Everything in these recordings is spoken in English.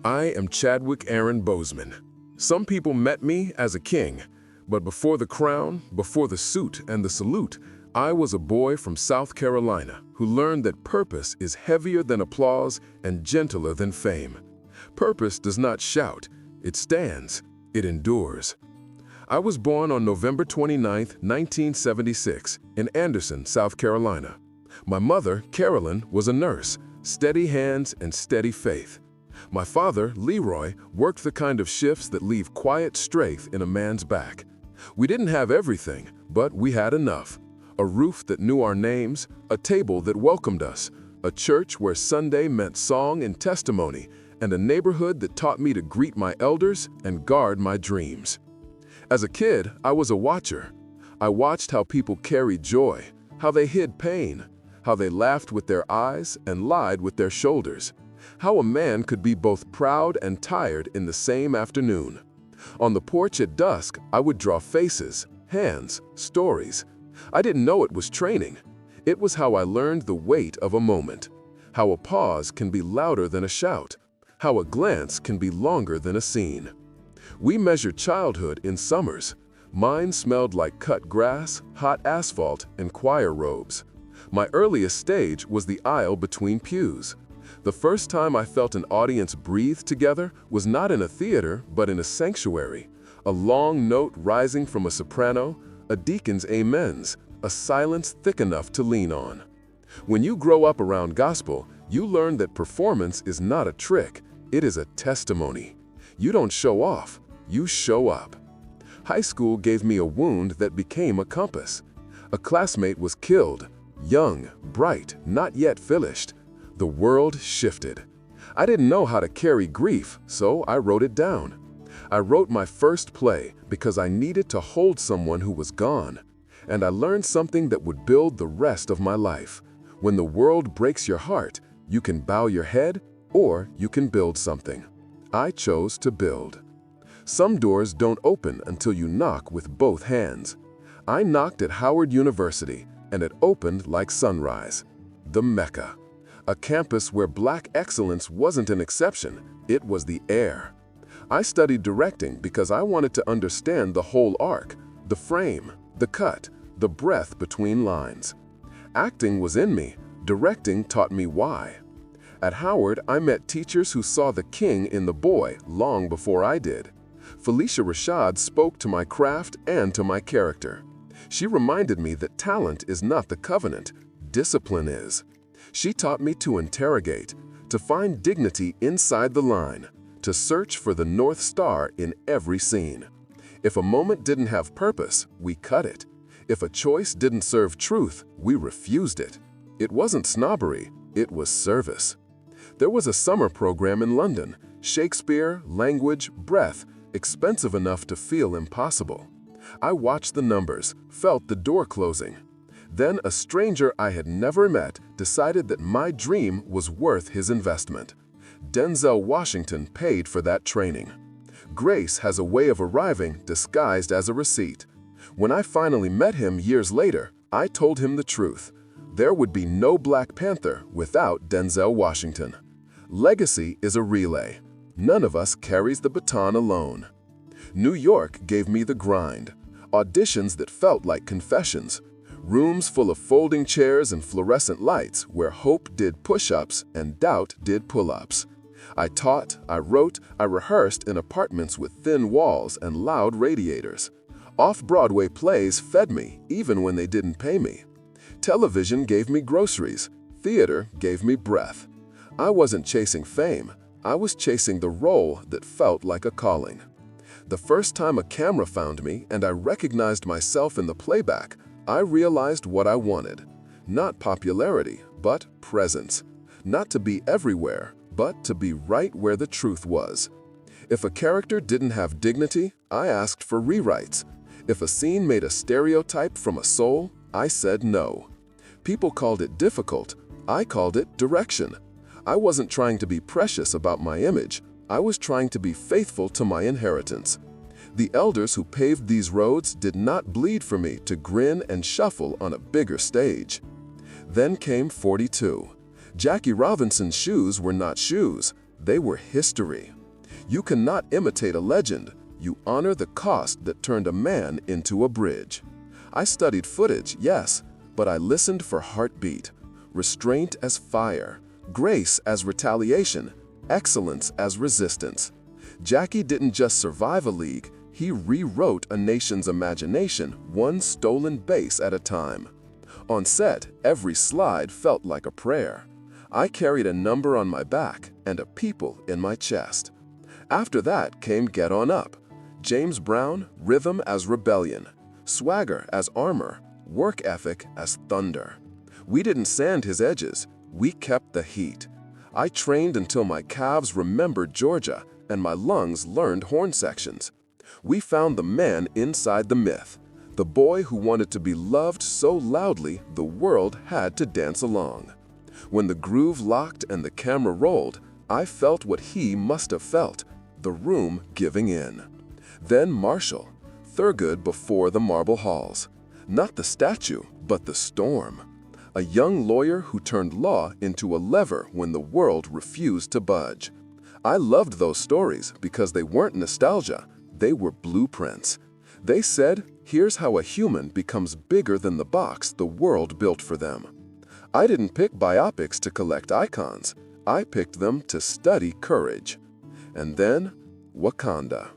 I am Chadwick Boseman. Some people met me as a king, but before the crown, before the suit and the salute, I was a boy from South Carolina who learned that purpose is heavier than applause and gentler than fame. Purpose does not shout, it stands, it endures. I was born on November 29, 1976, in Anderson, South Carolina. My mother, Carolyn, was a nurse, steady hands and steady faith. My father, Leroy, worked the kind of shifts that leave quiet strength in a man's back. We didn't have everything, but we had enough. A roof that knew our names, a table that welcomed us, a church where Sunday meant song and testimony, and a neighborhood that taught me to greet my elders and guard my dreams. As a kid, I was a watcher. I watched how people carried joy, how they hid pain, how they laughed with their eyes and lied with their shoulders, how a man could be both proud and tired in the same afternoon. On the porch at dusk, I would draw faces, hands, stories. I didn't know it was training. It was how I learned the weight of a moment, how a pause can be louder than a shout, how a glance can be longer than a scene. We measured childhood in summers. Mine smelled like cut grass, hot asphalt, and choir robes. My earliest stage was the aisle between pews. The first time I felt an audience breathe together was not in a theater, but in a sanctuary. A long note rising from a soprano, a deacon's amens, a silence thick enough to lean on. When you grow up around gospel, you learn that performance is not a trick, it is a testimony. You don't show off, you show up. High school gave me a wound that became a compass. A classmate was killed, young, bright, not yet finished. The world shifted. I didn't know how to carry grief, so I wrote it down. I wrote my first play because I needed to hold someone who was gone. And I learned something that would build the rest of my life. When the world breaks your heart, you can bow your head or you can build something. I chose to build. Some doors don't open until you knock with both hands. I knocked at Howard University, and it opened like sunrise. The Mecca. A campus where Black excellence wasn't an exception, it was the air. I studied directing because I wanted to understand the whole arc, the frame, the cut, the breath between lines. Acting was in me, directing taught me why. At Howard, I met teachers who saw the king in the boy long before I did. Felicia Rashad spoke to my craft and to my character. She reminded me that talent is not the covenant, discipline is. She taught me to interrogate, to find dignity inside the line, to search for the North Star in every scene. If a moment didn't have purpose, we cut it. If a choice didn't serve truth, we refused it. It wasn't snobbery, it was service. There was a summer program in London, Shakespeare, language, breath, expensive enough to feel impossible. I watched the numbers, felt the door closing. Then a stranger I had never met decided that my dream was worth his investment. Denzel Washington paid for that training. Grace has a way of arriving disguised as a receipt. When I finally met him years later, I told him the truth. There would be no Black Panther without Denzel Washington. Legacy is a relay. None of us carries the baton alone. New York gave me the grind. Auditions that felt like confessions. Rooms full of folding chairs and fluorescent lights where hope did push-ups and doubt did pull-ups. I taught, I wrote, I rehearsed in apartments with thin walls and loud radiators. Off-Broadway plays fed me even when they didn't pay me. Television gave me groceries. Theater gave me breath. I wasn't chasing fame. I was chasing the role that felt like a calling. The first time a camera found me and I recognized myself in the playback, I realized what I wanted. Not popularity, but presence. Not to be everywhere, but to be right where the truth was. If a character didn't have dignity, I asked for rewrites. If a scene made a stereotype from a soul, I said no. People called it difficult. I called it direction. I wasn't trying to be precious about my image. I was trying to be faithful to my inheritance. The elders who paved these roads did not bleed for me to grin and shuffle on a bigger stage. Then came 42. Jackie Robinson's shoes were not shoes. They were history. You cannot imitate a legend. You honor the cost that turned a man into a bridge. I studied footage, yes, but I listened for heartbeat, restraint as fire, grace as retaliation, excellence as resistance. Jackie didn't just survive a league, he rewrote a nation's imagination, one stolen base at a time. On set, every slide felt like a prayer. I carried a number on my back and a people in my chest. After that came Get On Up. James Brown, rhythm as rebellion, swagger as armor, work ethic as thunder. We didn't sand his edges, we kept the heat. I trained until my calves remembered Georgia and my lungs learned horn sections. We found the man inside the myth, the boy who wanted to be loved so loudly the world had to dance along. When the groove locked and the camera rolled, I felt what he must have felt, the room giving in. Then Marshall, Thurgood before the marble halls. Not the statue, but the storm. A young lawyer who turned law into a lever when the world refused to budge. I loved those stories because they weren't nostalgia, they were blueprints. They said, here's how a human becomes bigger than the box the world built for them. I didn't pick biopics to collect icons. I picked them to study courage. And then, Wakanda.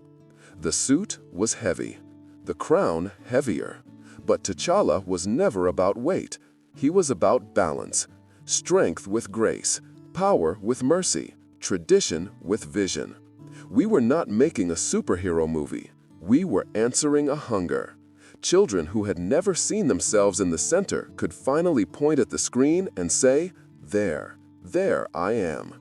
The suit was heavy, the crown heavier, but T'Challa was never about weight. He was about balance, strength with grace, power with mercy, tradition with vision. We were not making a superhero movie. We were answering a hunger. Children who had never seen themselves in the center could finally point at the screen and say, there I am.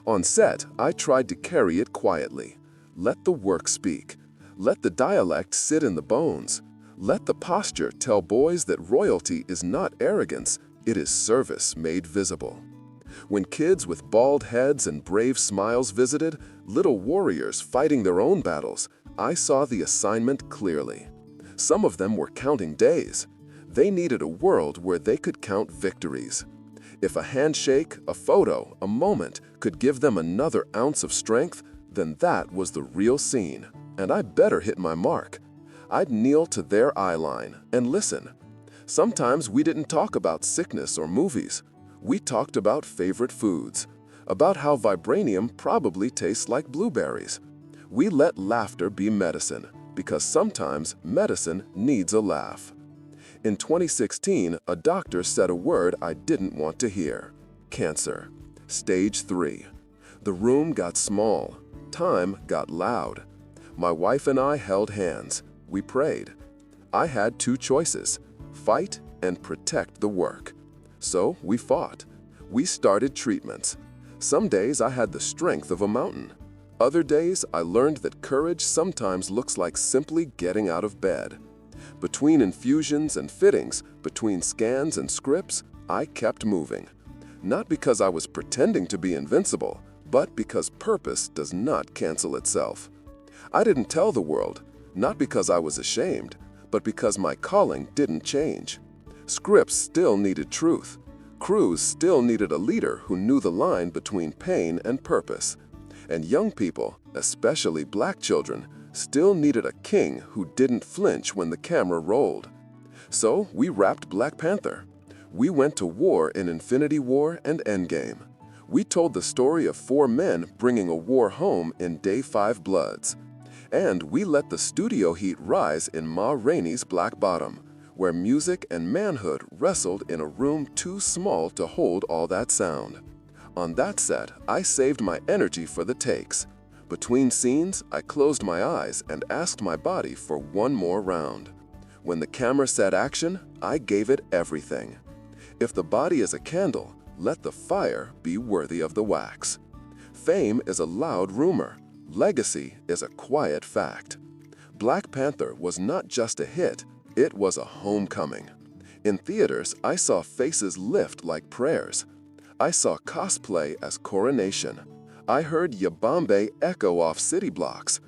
On set, I tried to carry it quietly. Let the work speak. Let the dialect sit in the bones. Let the posture tell boys that royalty is not arrogance, it is service made visible. When kids with bald heads and brave smiles visited, little warriors fighting their own battles, I saw the assignment clearly. Some of them were counting days. They needed a world where they could count victories. If a handshake, a photo, a moment could give them another ounce of strength, then that was the real scene, and I better hit my mark. I'd kneel to their eye line and listen. Sometimes we didn't talk about sickness or movies. We talked about favorite foods, about how vibranium probably tastes like blueberries. We let laughter be medicine, because sometimes medicine needs a laugh. In 2016, a doctor said a word I didn't want to hear. Cancer. Stage 3. The room got small. Time got loud. My wife and I held hands. We prayed. I had two choices, fight and protect the work. So we fought. We started treatments. Some days I had the strength of a mountain. Other days I learned that courage sometimes looks like simply getting out of bed. Between infusions and fittings, between scans and scripts, I kept moving. Not because I was pretending to be invincible, but because purpose does not cancel itself. I didn't tell the world, not because I was ashamed, but because my calling didn't change. Scripts still needed truth. Crews still needed a leader who knew the line between pain and purpose. And young people, especially black children, still needed a king who didn't flinch when the camera rolled. So we wrapped Black Panther. We went to war in Infinity War and Endgame. We told the story of 4 men bringing a war home in Day 5 Bloods. And we let the studio heat rise in Ma Rainey's Black Bottom, where music and manhood wrestled in a room too small to hold all that sound. On that set, I saved my energy for the takes. Between scenes, I closed my eyes and asked my body for one more round. When the camera said action, I gave it everything. If the body is a candle, let the fire be worthy of the wax. Fame is a loud rumor. Legacy is a quiet fact. Black Panther was not just a hit, it was a homecoming. In theaters, I saw faces lift like prayers. I saw cosplay as coronation. I heard Yabambe echo off city blocks.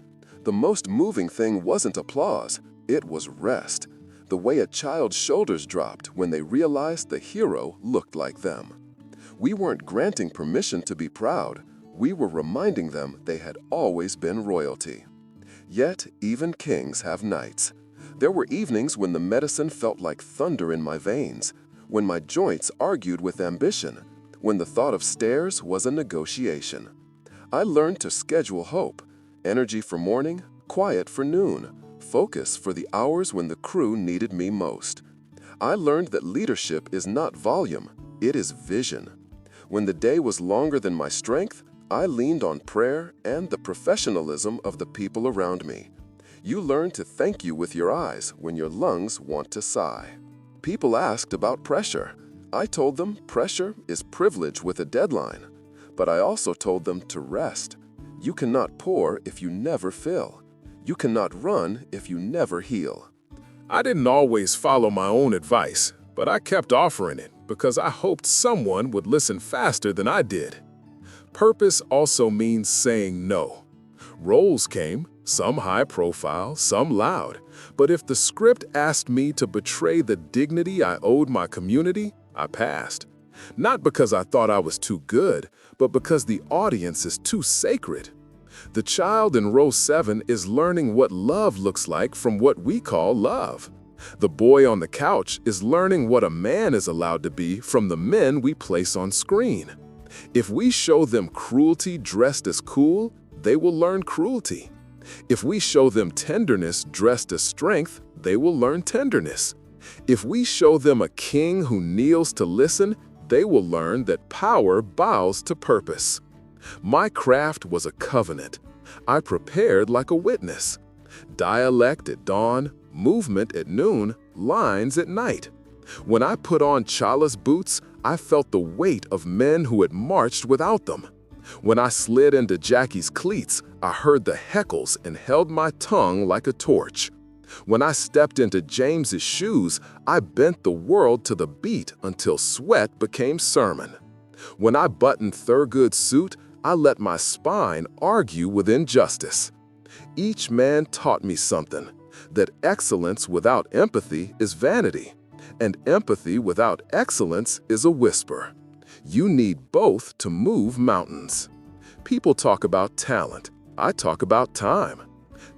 The most moving thing wasn't applause, it was rest. The way a child's shoulders dropped when they realized the hero looked like them. We weren't granting permission to be proud. We were reminding them they had always been royalty. Yet, even kings have nights. There were evenings when the medicine felt like thunder in my veins, when my joints argued with ambition, when the thought of stairs was a negotiation. I learned to schedule hope, energy for morning, quiet for noon, focus for the hours when the crew needed me most. I learned that leadership is not volume, it is vision. When the day was longer than my strength, I leaned on prayer and the professionalism of the people around me. You learn to thank you with your eyes when your lungs want to sigh. People asked about pressure. I told them pressure is privilege with a deadline. But I also told them to rest. You cannot pour if you never fill. You cannot run if you never heal. I didn't always follow my own advice, but I kept offering it because I hoped someone would listen faster than I did. Purpose also means saying no. Roles came, some high profile, some loud, but if the script asked me to betray the dignity I owed my community, I passed. Not because I thought I was too good, but because the audience is too sacred. The child in row 7 is learning what love looks like from what we call love. The boy on the couch is learning what a man is allowed to be from the men we place on screen. If we show them cruelty dressed as cool, they will learn cruelty. If we show them tenderness dressed as strength, they will learn tenderness. If we show them a king who kneels to listen, they will learn that power bows to purpose. My craft was a covenant. I prepared like a witness. Dialect at dawn, movement at noon, lines at night. When I put on Chala's boots, I felt the weight of men who had marched without them. When I slid into Jackie's cleats, I heard the heckles and held my tongue like a torch. When I stepped into James's shoes, I bent the world to the beat until sweat became sermon. When I buttoned Thurgood's suit, I let my spine argue with injustice. Each man taught me something, that excellence without empathy is vanity, and empathy without excellence is a whisper. You need both to move mountains. People talk about talent. I talk about time.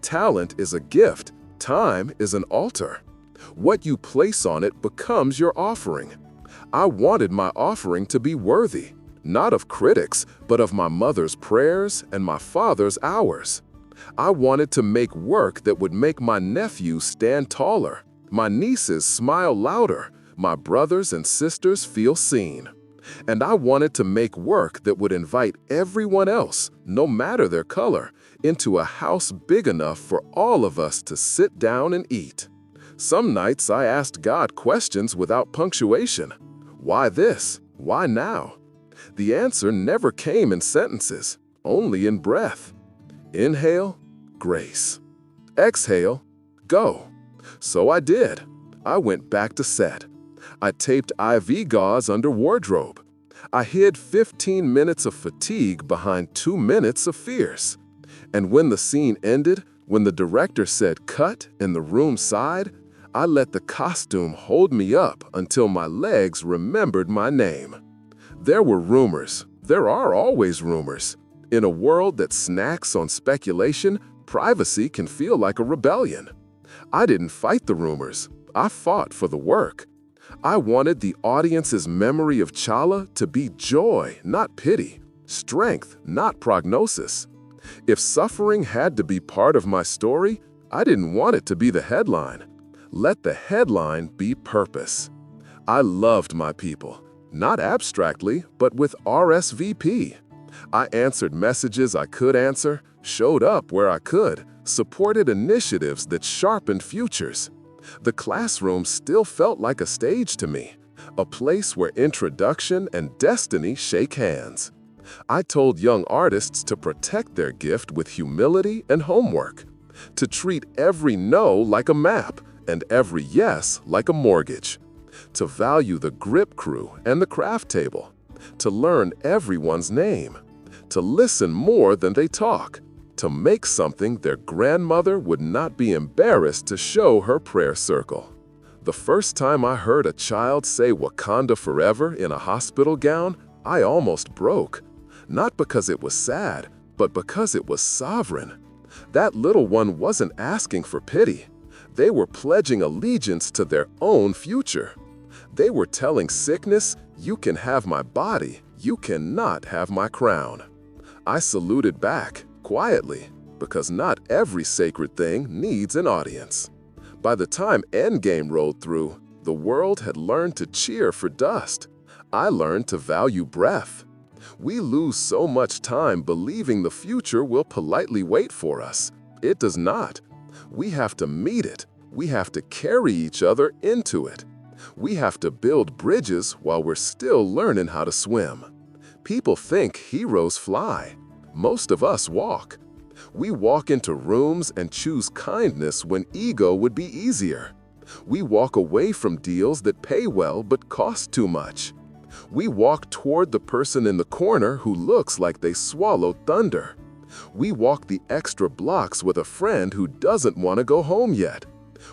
Talent is a gift. Time is an altar. What you place on it becomes your offering. I wanted my offering to be worthy, not of critics, but of my mother's prayers and my father's hours. I wanted to make work that would make my nephews stand taller, my nieces smile louder, my brothers and sisters feel seen. And I wanted to make work that would invite everyone else, no matter their color, into a house big enough for all of us to sit down and eat. Some nights I asked God questions without punctuation. Why this? Why now? The answer never came in sentences, only in breath. Inhale, grace. Exhale, go. So I did. I went back to set. I taped IV gauze under wardrobe. I hid 15 minutes of fatigue behind 2 minutes of fierce. And when the scene ended, when the director said cut and the room sighed, I let the costume hold me up until my legs remembered my name. There were rumors. There are always rumors. In a world that snacks on speculation, privacy can feel like a rebellion. I didn't fight the rumors. I fought for the work. I wanted the audience's memory of Chala to be joy, not pity, strength, not prognosis. If suffering had to be part of my story, I didn't want it to be the headline. Let the headline be purpose. I loved my people, not abstractly, but with RSVP. I answered messages I could answer, showed up where I could, supported initiatives that sharpened futures. The classroom still felt like a stage to me, a place where introduction and destiny shake hands. I told young artists to protect their gift with humility and homework, to treat every no like a map and every yes like a mortgage, to value the grip crew and the craft table, to learn everyone's name, to listen more than they talk, to make something their grandmother would not be embarrassed to show her prayer circle. The first time I heard a child say Wakanda forever in a hospital gown, I almost broke. Not because it was sad, but because it was sovereign. That little one wasn't asking for pity. They were pledging allegiance to their own future. They were telling sickness, "You can have my body, you cannot have my crown." I saluted back, quietly, because not every sacred thing needs an audience. By the time Endgame rolled through, the world had learned to cheer for dust. I learned to value breath. We lose so much time believing the future will politely wait for us. It does not. We have to meet it. We have to carry each other into it. We have to build bridges while we're still learning how to swim. People think heroes fly. Most of us walk. We walk into rooms and choose kindness when ego would be easier. We walk away from deals that pay well but cost too much. We walk toward the person in the corner who looks like they swallowed thunder. We walk the extra blocks with a friend who doesn't want to go home yet.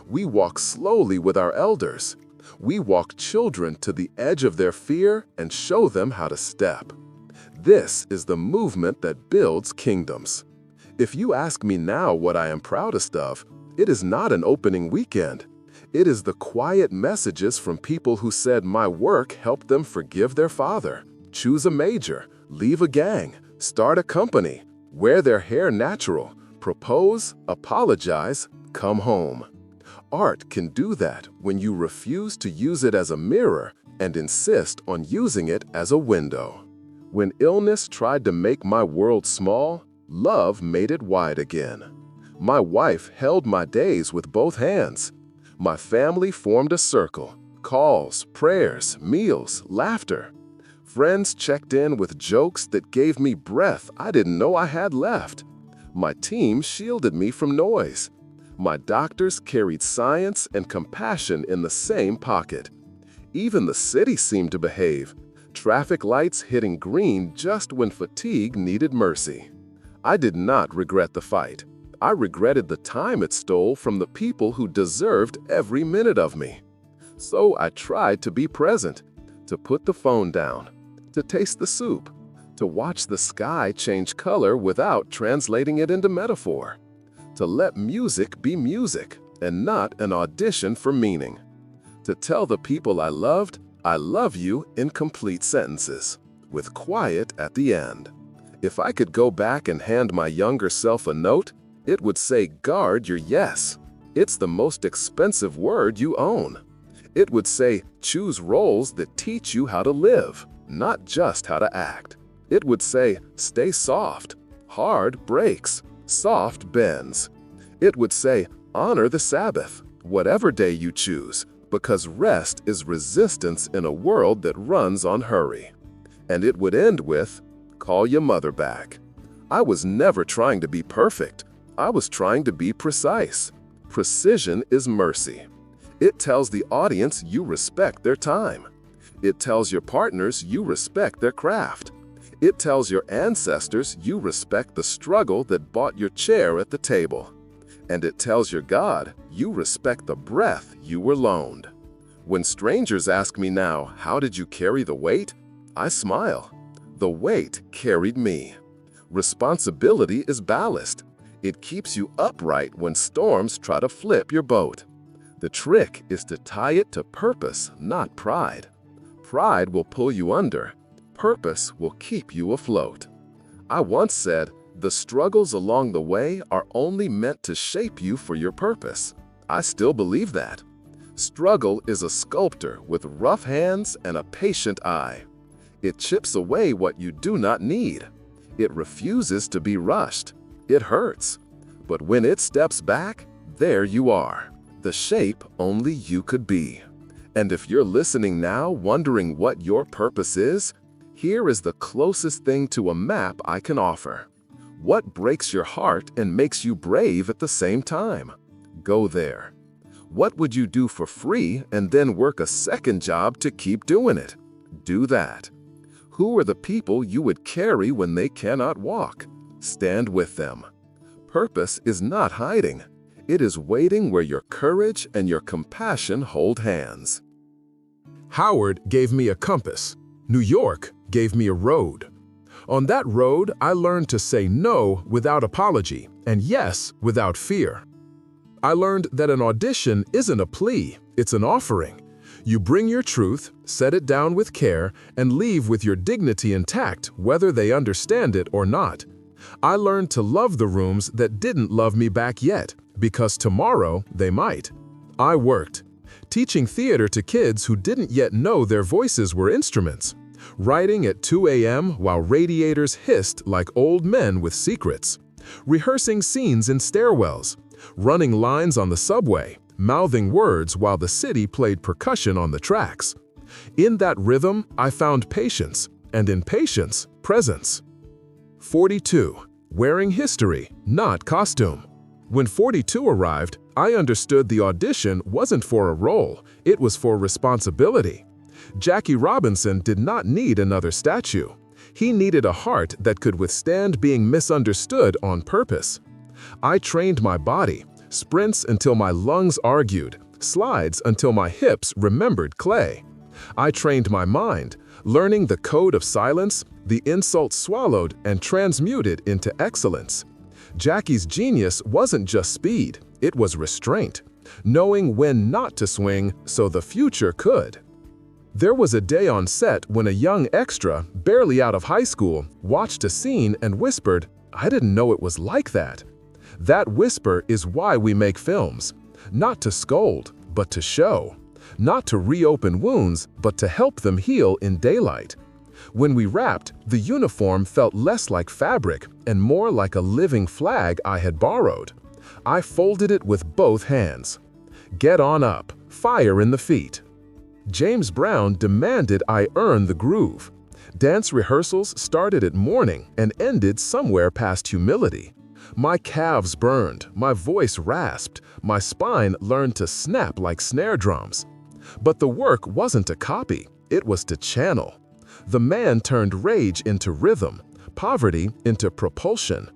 We walk slowly with our elders. We walk children to the edge of their fear and show them how to step. This is the movement that builds kingdoms. If you ask me now what I am proudest of, it is not an opening weekend. It is the quiet messages from people who said my work helped them forgive their father, choose a major, leave a gang, start a company, wear their hair natural, propose, apologize, come home. Art can do that when you refuse to use it as a mirror and insist on using it as a window. When illness tried to make my world small, love made it wide again. My wife held my days with both hands. My family formed a circle, calls, prayers, meals, laughter. Friends checked in with jokes that gave me breath I didn't know I had left. My team shielded me from noise. My doctors carried science and compassion in the same pocket. Even the city seemed to behave, traffic lights hitting green just when fatigue needed mercy. I did not regret the fight. I regretted the time it stole from the people who deserved every minute of me. So I tried to be present, to put the phone down, to taste the soup, to watch the sky change color without translating it into metaphor, to let music be music and not an audition for meaning, to tell the people I loved, "I love you" in complete sentences, with quiet at the end. If I could go back and hand my younger self a note, it would say, "Guard your yes. It's the most expensive word you own." It would say, "Choose roles that teach you how to live, not just how to act." It would say, "Stay soft. Hard breaks. Soft bends." It would say, "Honor the Sabbath, whatever day you choose, because rest is resistance in a world that runs on hurry." And it would end with, "Call your mother back." I was never trying to be perfect. I was trying to be precise. Precision is mercy. It tells the audience you respect their time. It tells your partners you respect their craft. It tells your ancestors you respect the struggle that bought your chair at the table. And it tells your God you respect the breath you were loaned. When strangers ask me now, "How did you carry the weight?" I smile. The weight carried me. Responsibility is ballast. It keeps you upright when storms try to flip your boat. The trick is to tie it to purpose, not pride. Pride will pull you under. Purpose will keep you afloat. I once said, "The struggles along the way are only meant to shape you for your purpose." I still believe that. Struggle is a sculptor with rough hands and a patient eye. It chips away what you do not need. It refuses to be rushed. It hurts. But when it steps back, there you are, the shape only you could be. And if you're listening now wondering what your purpose is, here is the closest thing to a map I can offer. What breaks your heart and makes you brave at the same time? Go there. What would you do for free and then work a second job to keep doing it? Do that. Who are the people you would carry when they cannot walk? Stand with them. Purpose is not hiding. It is waiting where your courage and your compassion hold hands. Howard gave me a compass. New York gave me a road. On that road, I learned to say no without apology and yes without fear. I learned that an audition isn't a plea, it's an offering. You bring your truth, set it down with care, and leave with your dignity intact, whether they understand it or not. I learned to love the rooms that didn't love me back yet, because tomorrow they might. I worked, teaching theater to kids who didn't yet know their voices were instruments, writing at 2 a.m. while radiators hissed like old men with secrets, rehearsing scenes in stairwells, running lines on the subway, mouthing words while the city played percussion on the tracks. In that rhythm, I found patience, and in patience, presence. 42. Wearing history, not costume. When 42 arrived, I understood the audition wasn't for a role, it was for responsibility. Jackie Robinson did not need another statue. He needed a heart that could withstand being misunderstood on purpose. I trained my body, sprints until my lungs argued, slides until my hips remembered clay. I trained my mind, learning the code of silence, the insult swallowed and transmuted into excellence. Jackie's genius wasn't just speed, it was restraint, knowing when not to swing so the future could. There was a day on set when a young extra, barely out of high school, watched a scene and whispered, "I didn't know it was like that." That whisper is why we make films. Not to scold, but to show. Not to reopen wounds, but to help them heal in daylight. When we wrapped, the uniform felt less like fabric and more like a living flag I had borrowed. I folded it with both hands. Get on up, fire in the feet. James Brown demanded I earn the groove. Dance rehearsals started at morning and ended somewhere past humility. My calves burned, my voice rasped, my spine learned to snap like snare drums. But the work wasn't to copy, it was to channel. The man turned rage into rhythm, poverty into propulsion.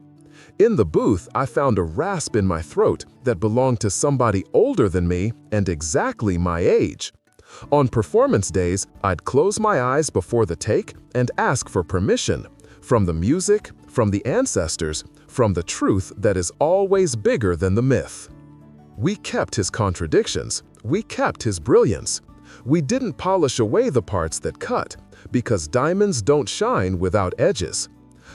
In the booth, I found a rasp in my throat that belonged to somebody older than me and exactly my age. On performance days, I'd close my eyes before the take and ask for permission, from the music, from the ancestors, from the truth that is always bigger than the myth. We kept his contradictions, we kept his brilliance. We didn't polish away the parts that cut, because diamonds don't shine without edges.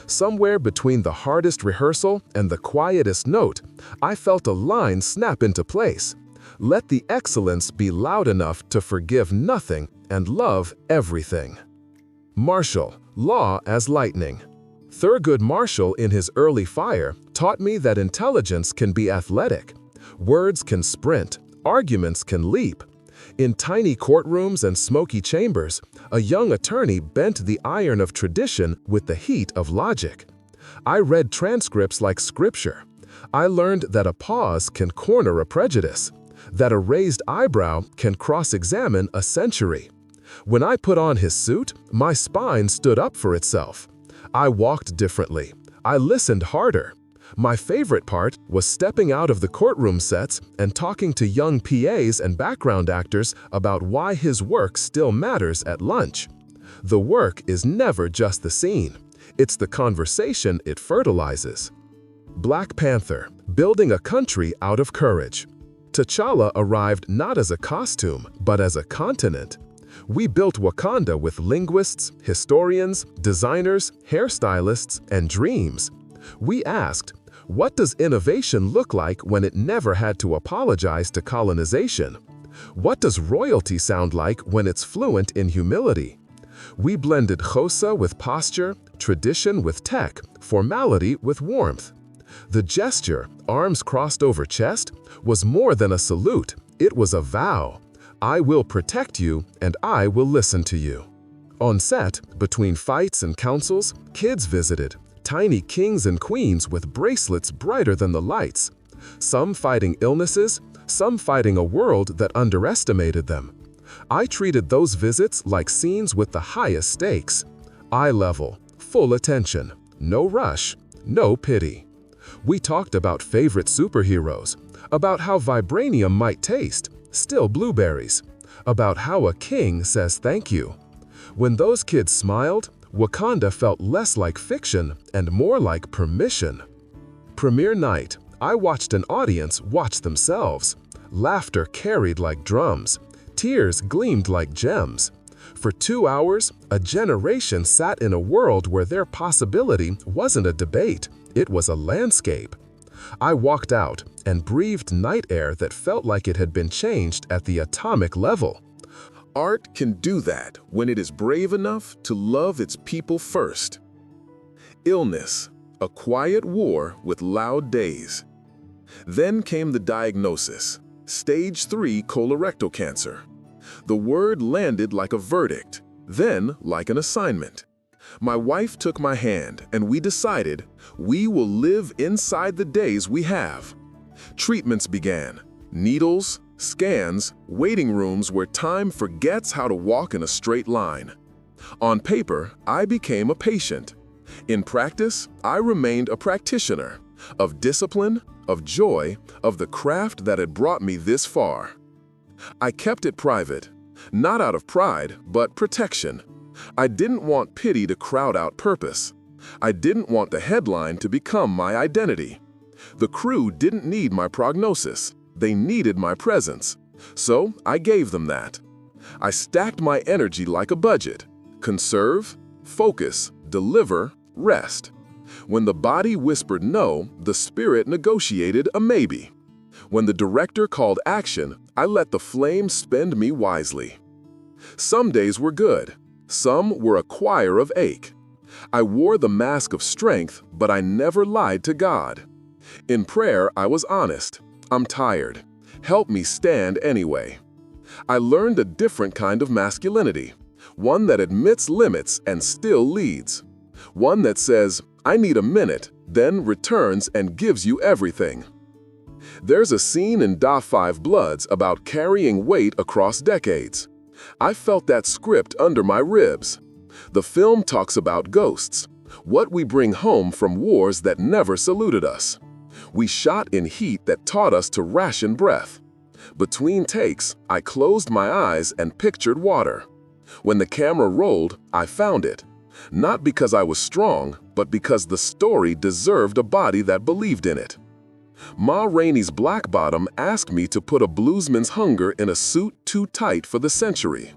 Somewhere between the hardest rehearsal and the quietest note, I felt a line snap into place. Let the excellence be loud enough to forgive nothing and love everything. Marshall, law as lightning. Thurgood Marshall, in his early fire, taught me that intelligence can be athletic. Words can sprint, arguments can leap. In tiny courtrooms and smoky chambers, a young attorney bent the iron of tradition with the heat of logic. I read transcripts like scripture. I learned that a pause can corner a prejudice, that a raised eyebrow can cross-examine a century. When I put on his suit, my spine stood up for itself. I walked differently. I listened harder. My favorite part was stepping out of the courtroom sets and talking to young PAs and background actors about why his work still matters at lunch. The work is never just the scene. It's the conversation it fertilizes. Black Panther, building a country out of courage. T'Challa arrived not as a costume, but as a continent. We built Wakanda with linguists, historians, designers, hairstylists, and dreams. We asked, what does innovation look like when it never had to apologize to colonization? What does royalty sound like when it's fluent in humility? We blended Xhosa with posture, tradition with tech, formality with warmth. The gesture, arms crossed over chest, was more than a salute, it was a vow. I will protect you and I will listen to you. On set, between fights and councils, kids visited, tiny kings and queens with bracelets brighter than the lights. Some fighting illnesses, some fighting a world that underestimated them. I treated those visits like scenes with the highest stakes. Eye level, full attention, no rush, no pity. We talked about favorite superheroes, about how vibranium might taste, still blueberries, about how a king says thank you. When those kids smiled, Wakanda felt less like fiction and more like permission. Premiere night, I watched an audience watch themselves. Laughter carried like drums. Tears gleamed like gems. For 2 hours, a generation sat in a world where their possibility wasn't a debate, it was a landscape. I walked out and breathed night air that felt like it had been changed at the atomic level. Art can do that when it is brave enough to love its people first. Illness, a quiet war with loud days. Then came the diagnosis, stage 3 colorectal cancer. The word landed like a verdict, then like an assignment. My wife took my hand and we decided we will live inside the days we have. Treatments began, needles, scans, waiting rooms where time forgets how to walk in a straight line. On paper, I became a patient. In practice, I remained a practitioner of discipline, of joy, of the craft that had brought me this far. I kept it private, not out of pride, but protection. I didn't want pity to crowd out purpose. I didn't want the headline to become my identity. The crew didn't need my prognosis. They needed my presence. So I gave them that. I stacked my energy like a budget. Conserve, focus, deliver, rest. When the body whispered no, the spirit negotiated a maybe. When the director called action, I let the flame spend me wisely. Some days were good. Some were a choir of ache. I wore the mask of strength, but I never lied to God. In prayer, I was honest. I'm tired. Help me stand anyway. I learned a different kind of masculinity, one that admits limits and still leads. One that says, I need a minute, then returns and gives you everything. There's a scene in Da 5 Bloods about carrying weight across decades. I felt that script under my ribs. The film talks about ghosts, what we bring home from wars that never saluted us. We shot in heat that taught us to ration breath. Between takes, I closed my eyes and pictured water. When the camera rolled, I found it. Not because I was strong, but because the story deserved a body that believed in it. Ma Rainey's Black Bottom asked me to put a bluesman's hunger in a suit too tight for the century.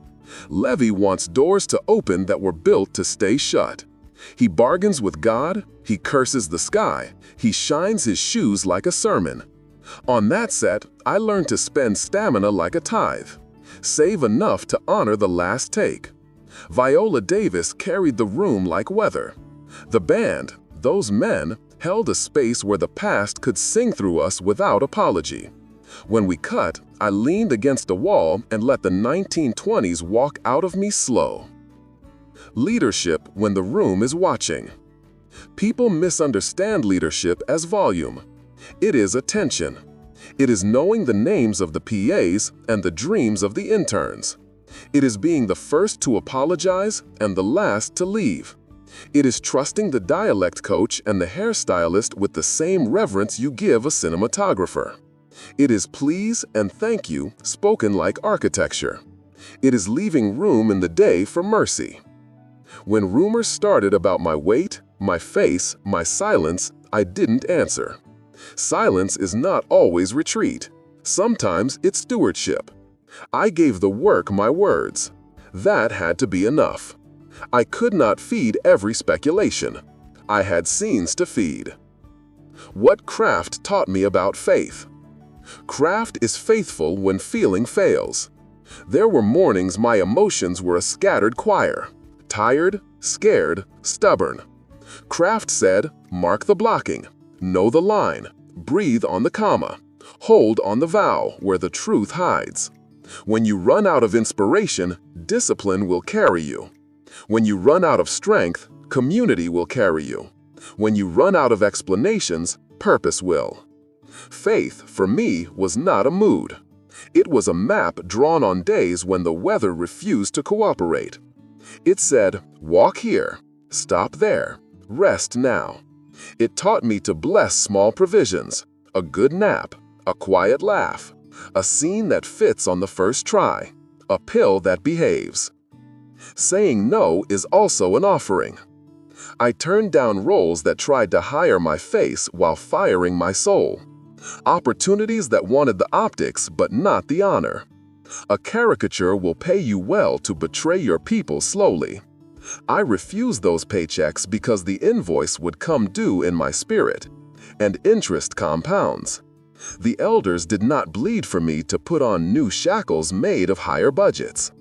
Levy wants doors to open that were built to stay shut. He bargains with God, he curses the sky, he shines his shoes like a sermon. On that set, I learned to spend stamina like a tithe. Save enough to honor the last take. Viola Davis carried the room like weather. The band, those men, held a space where the past could sing through us without apology. When we cut, I leaned against a wall and let the 1920s walk out of me slow. Leadership when the room is watching. People misunderstand leadership as volume. It is attention. It is knowing the names of the PAs and the dreams of the interns. It is being the first to apologize and the last to leave. It is trusting the dialect coach and the hairstylist with the same reverence you give a cinematographer. It is please and thank you spoken like architecture. It is leaving room in the day for mercy. When rumors started about my weight, my face, my silence, I didn't answer. Silence is not always retreat. Sometimes it's stewardship. I gave the work my words. That had to be enough. I could not feed every speculation. I had scenes to feed. What craft taught me about faith? Craft is faithful when feeling fails. There were mornings my emotions were a scattered choir. Tired, scared, stubborn. Craft said, mark the blocking, know the line, breathe on the comma, hold on the vowel where the truth hides. When you run out of inspiration, discipline will carry you. When you run out of strength, community will carry you. When you run out of explanations, purpose will. Faith, for me, was not a mood. It was a map drawn on days when the weather refused to cooperate. It said, walk here, stop there, rest now. It taught me to bless small provisions, a good nap, a quiet laugh, a scene that fits on the first try, a pill that behaves. Saying no is also an offering. I turned down roles that tried to hire my face while firing my soul. Opportunities that wanted the optics but not the honor. A caricature will pay you well to betray your people slowly. I refused those paychecks because the invoice would come due in my spirit, and interest compounds. The elders did not bleed for me to put on new shackles made of higher budgets.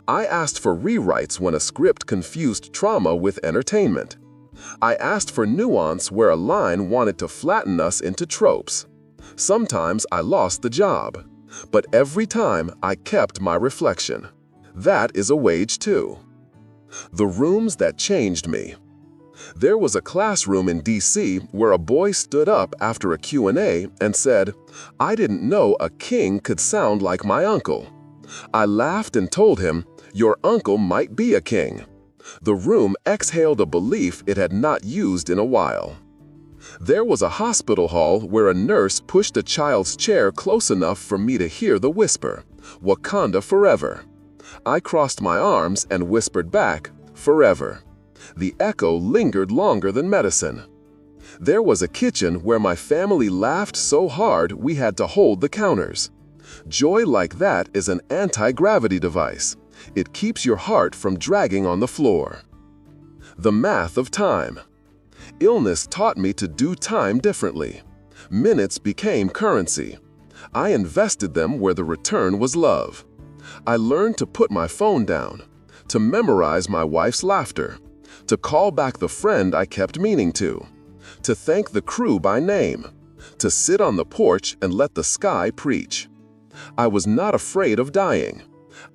I asked for rewrites when a script confused trauma with entertainment. I asked for nuance where a line wanted to flatten us into tropes. Sometimes I lost the job, but every time I kept my reflection. That is a wage too. The rooms that changed me. There was a classroom in DC where a boy stood up after a Q&A and said, "I didn't know a king could sound like my uncle." I laughed and told him, "Your uncle might be a king." The room exhaled a belief it had not used in a while. There was a hospital hall where a nurse pushed a child's chair close enough for me to hear the whisper, "Wakanda forever." I crossed my arms and whispered back, "Forever." The echo lingered longer than medicine. There was a kitchen where my family laughed so hard we had to hold the counters. Joy like that is an anti-gravity device. It keeps your heart from dragging on the floor. The math of time. Illness taught me to do time differently. Minutes became currency. I invested them where the return was love. I learned to put my phone down, to memorize my wife's laughter, to call back the friend I kept meaning to thank the crew by name, to sit on the porch and let the sky preach. I was not afraid of dying.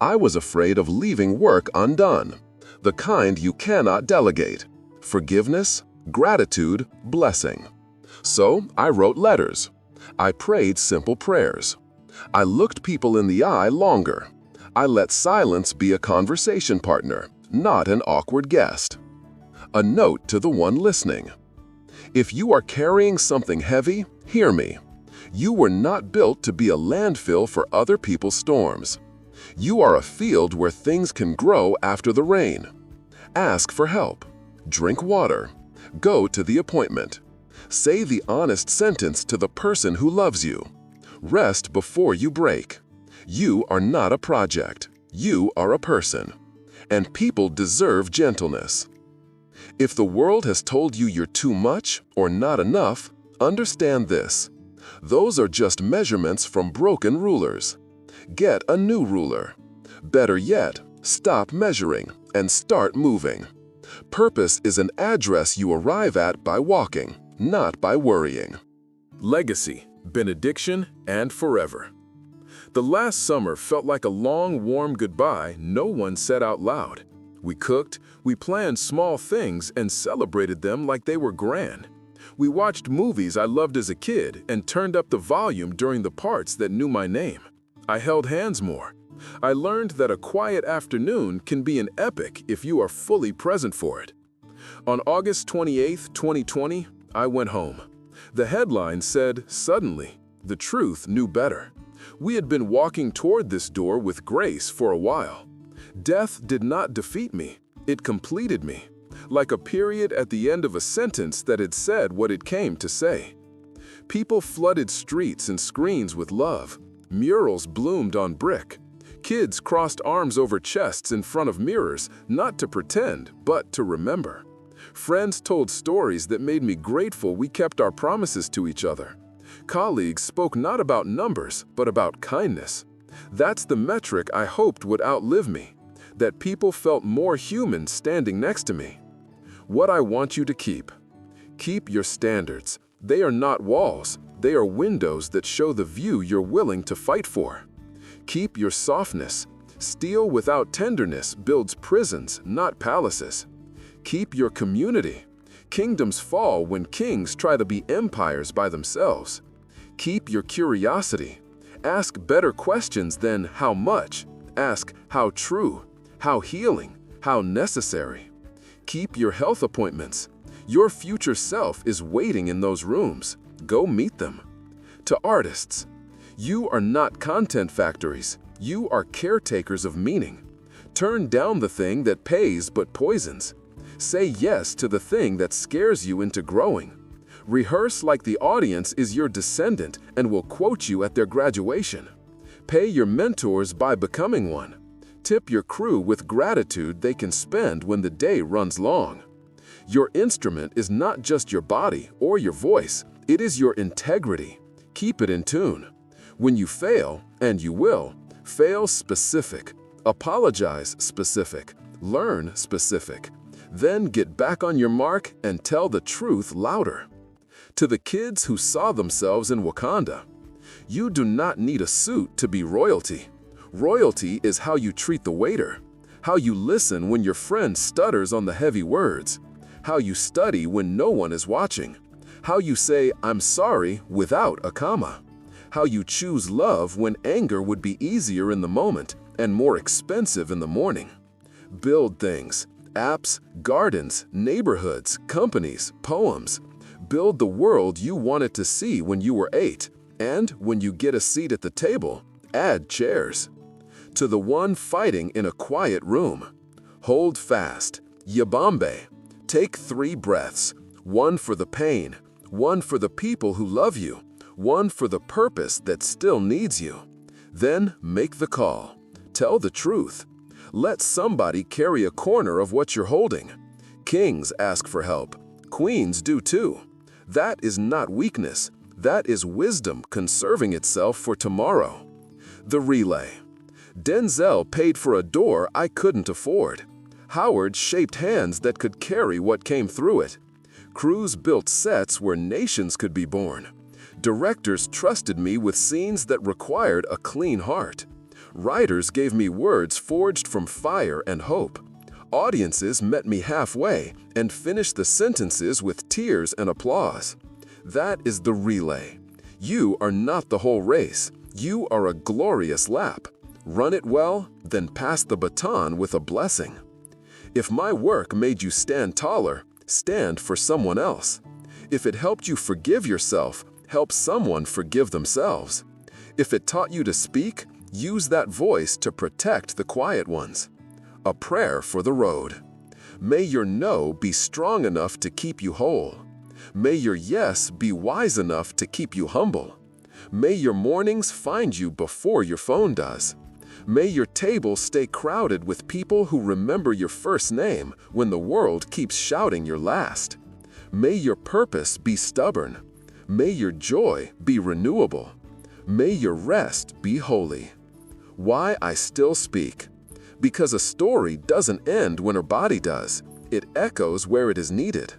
I was afraid of leaving work undone, the kind you cannot delegate. Forgiveness, gratitude, blessing. So I wrote letters. I prayed simple prayers. I looked people in the eye longer. I let silence be a conversation partner, not an awkward guest. A note to the one listening. If you are carrying something heavy, hear me. You were not built to be a landfill for other people's storms. You are a field where things can grow after the rain. Ask for help. Drink water. Go to the appointment. Say the honest sentence to the person who loves you. Rest before you break. You are not a project. You are a person. And people deserve gentleness. If the world has told you you're too much or not enough, understand this. Those are just measurements from broken rulers. Get a new ruler. Better yet, stop measuring and start moving. Purpose is an address you arrive at by walking, not by worrying. Legacy, benediction, and forever. The last summer felt like a long, warm goodbye no one said out loud. We cooked, we planned small things and celebrated them like they were grand. We watched movies I loved as a kid and turned up the volume during the parts that knew my name. I held hands more. I learned that a quiet afternoon can be an epic if you are fully present for it. On August 28, 2020, I went home. The headline said, "Suddenly, the truth knew better." We had been walking toward this door with grace for a while. Death did not defeat me, it completed me, like a period at the end of a sentence that had said what it came to say. People flooded streets and screens with love. Murals bloomed on brick. Kids crossed arms over chests in front of mirrors, not to pretend, but to remember. Friends told stories that made me grateful we kept our promises to each other. Colleagues spoke not about numbers, but about kindness. That's the metric I hoped would outlive me, that people felt more human standing next to me. What I want you to keep. Keep your standards. They are not walls. They are windows that show the view you're willing to fight for. Keep your softness. Steel without tenderness builds prisons, not palaces. Keep your community. Kingdoms fall when kings try to be empires by themselves. Keep your curiosity. Ask better questions than how much. Ask how true, how healing, how necessary. Keep your health appointments. Your future self is waiting in those rooms. Go meet them. To artists, you are not content factories. You are caretakers of meaning. Turn down the thing that pays but poisons. Say yes to the thing that scares you into growing. Rehearse like the audience is your descendant and will quote you at their graduation. Pay your mentors by becoming one. Tip your crew with gratitude they can spend when the day runs long. Your instrument is not just your body or your voice, it is your integrity. Keep it in tune. When you fail, and you will, fail specific, apologize specific, learn specific. Then get back on your mark and tell the truth louder. To the kids who saw themselves in Wakanda, you do not need a suit to be royalty. Royalty is how you treat the waiter, how you listen when your friend stutters on the heavy words, how you study when no one is watching, how you say "I'm sorry" without a comma, how you choose love when anger would be easier in the moment and more expensive in the morning. Build things, apps, gardens, neighborhoods, companies, poems. Build the world you wanted to see when you were 8, and when you get a seat at the table, add chairs. To the one fighting in a quiet room, hold fast, Yabambe. Take 3 breaths, one for the pain, one for the people who love you, one for the purpose that still needs you. Then make the call. Tell the truth. Let somebody carry a corner of what you're holding. Kings ask for help. Queens do too. That is not weakness. That is wisdom conserving itself for tomorrow. The relay. Denzel paid for a door I couldn't afford. Howard shaped hands that could carry what came through it. Crews built sets where nations could be born. Directors trusted me with scenes that required a clean heart. Writers gave me words forged from fire and hope. Audiences met me halfway and finished the sentences with tears and applause. That is the relay. You are not the whole race. You are a glorious lap. Run it well, then pass the baton with a blessing. If my work made you stand taller, stand for someone else. If it helped you forgive yourself, help someone forgive themselves. If it taught you to speak, use that voice to protect the quiet ones. A prayer for the road. May your no be strong enough to keep you whole. May your yes be wise enough to keep you humble. May your mornings find you before your phone does. May your table stay crowded with people who remember your first name when the world keeps shouting your last. May your purpose be stubborn. May your joy be renewable. May your rest be holy. Why I still speak? Because a story doesn't end when her body does. It echoes where it is needed.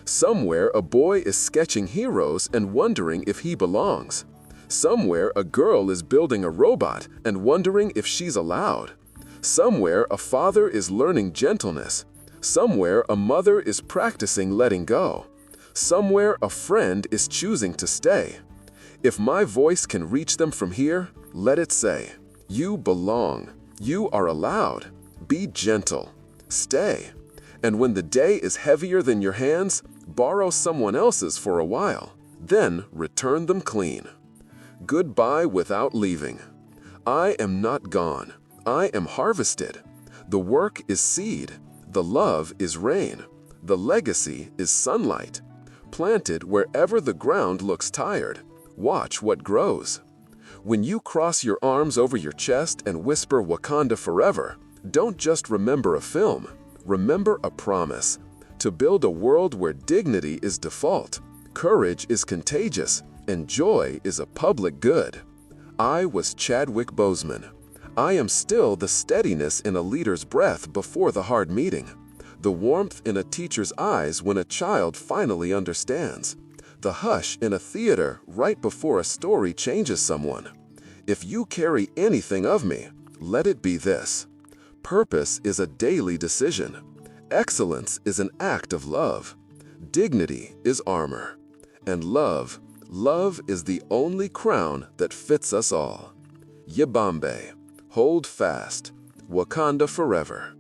Somewhere a boy is sketching heroes and wondering if he belongs. Somewhere a girl is building a robot and wondering if she's allowed. Somewhere a father is learning gentleness. Somewhere a mother is practicing letting go. Somewhere a friend is choosing to stay. If my voice can reach them from here, let it say, "You belong. You are allowed. Be gentle. Stay." And when the day is heavier than your hands, borrow someone else's for a while. Then return them clean. Goodbye without leaving. I am not gone. I am harvested. The work is seed. The love is rain. The legacy is sunlight. Planted wherever the ground looks tired. Watch what grows. When you cross your arms over your chest and whisper Wakanda forever, don't just remember a film. Remember a promise. To build a world where dignity is default, courage is contagious, and joy is a public good. I was Chadwick Boseman. I am still the steadiness in a leader's breath before the hard meeting, the warmth in a teacher's eyes when a child finally understands, the hush in a theater right before a story changes someone. If you carry anything of me, let it be this. Purpose is a daily decision. Excellence is an act of love. Dignity is armor. And love is the only crown that fits us all. Yabambe, hold fast. Wakanda forever.